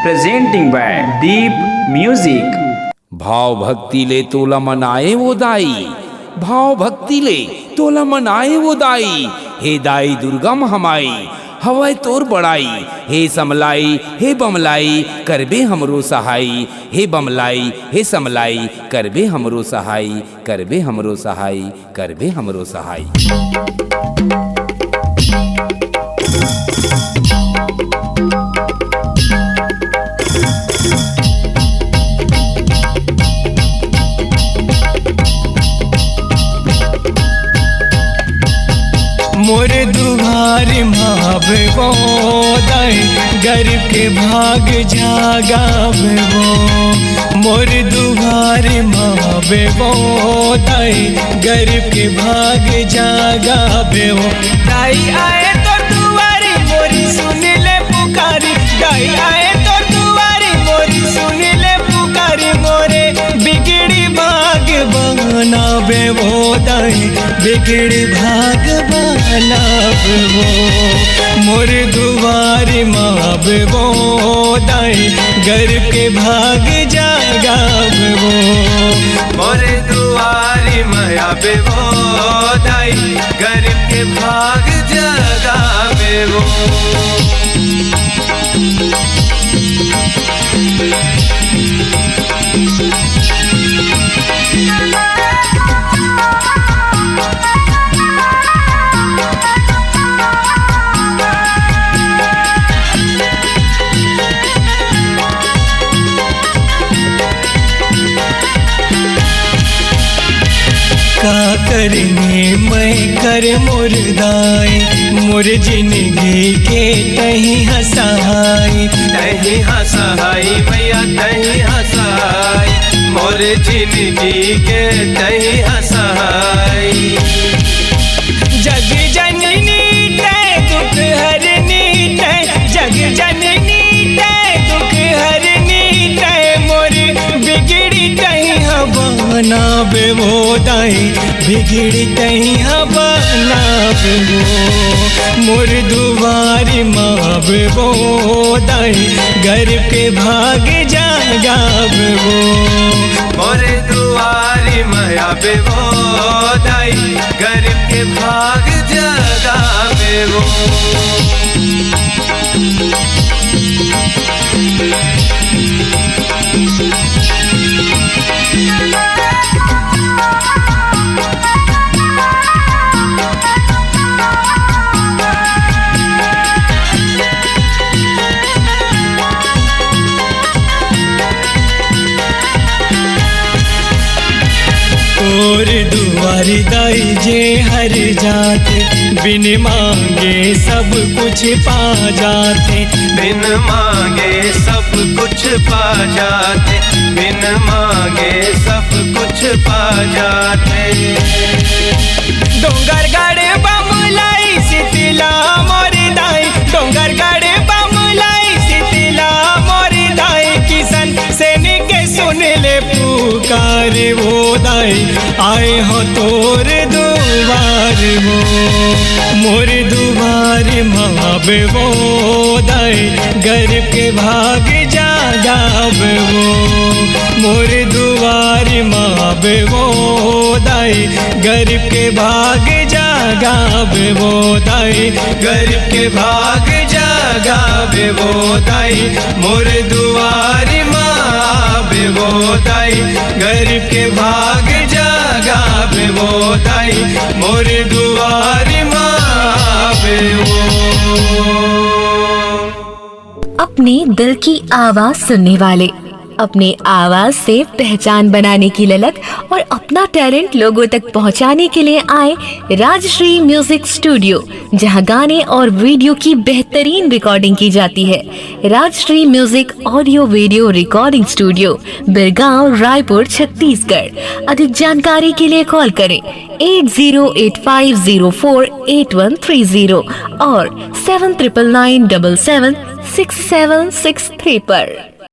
presenting by Deep Music. भाव भक्ति ले तोला मनाए वो दाई, भाव भक्ति ले तोला मनाए वो दाई। हे दाई दुर्गम हमाई हवै तोर बड़ाई, हे समलाई हे बमलाई करबे हमरो सहाई। हे बमलाई हे समलाई करबे हमरो सहाई, करबे हमरो सहाई, करबे हमरो सहाई। मोर दुआरे मावे वो दाई, गरीब के भाग जागावे वो। मोर दुआरे मावे वो दाई, गरीब के भाग जागावे वो। दाई आए तो दुआरे मोरी सुन ले पुकारी, दाई आए तो दुआरे मोरी सुन ले पुकारी। मोरे बिगड़ी भाग बनावे वो दाई, बिगड़ी भाग बनावे वो। मोर दुआरे मावे वो दाई, गरीब के भाग जागावे वो। मोर दुआरे मावे वो दाई, गरीब के भाग जागावे वो। का करने मैं कर मोर दाई, मोर जिंदगी के तही हंसाई। तही हंसाई मैया तही हंसाई, मोर जिंदगी के तही हंसाई। जग जननी तै दुख हरनी तै, जग जननी तै दुख हरनी तै। मोर बिगड़ी तही बनावे वो दाई, बिगड़ी तही बनावे वो। मोर दुआरे मावे वो दाई, गरीब के भाग जागावे वो। मोर दुआरे मावे वो दाई, गरीब के भाग जागावे वो। और दुआरी दाई जे हर जाते, बिन मांगे सब कुछ पा जाते। बिन मांगे सब कुछ पा जाते, बिन मांगे सब कुछ पा जाते। डोंगर गड़े बमलाई शीतला मोर दाई, डोंगर गड़े बमलाई शीतला मोर दाई। किसन सैनिक के सुन ले पुकार वो दाई, आए हो तोर दुआर वो। मोर दुआरे मावे वो दाई, गरीब के भाग जागावे वो। मोर दुआरे मावे वो दाई, गरीब के भाग जागावे वो दाई, गरीब के भाग जागावे वो दाई। मोर दुआरे मावे वो दाई, गरीब के भाग जागावे वो दाई। मोर दुआरे मावे वो। अपने दिल की आवाज सुनने वाले, अपने आवाज से पहचान बनाने की ललक और अपना टैलेंट लोगों तक पहुंचाने के लिए आए राजश्री म्यूजिक स्टूडियो, जहां गाने और वीडियो की बेहतरीन रिकॉर्डिंग की जाती है। Rajshree music audio video recording studio, Birgaon, Raipur, Chhattisgarh. अधिक जानकारी के लिए कॉल करें 8085048130 और 7999776763 पर।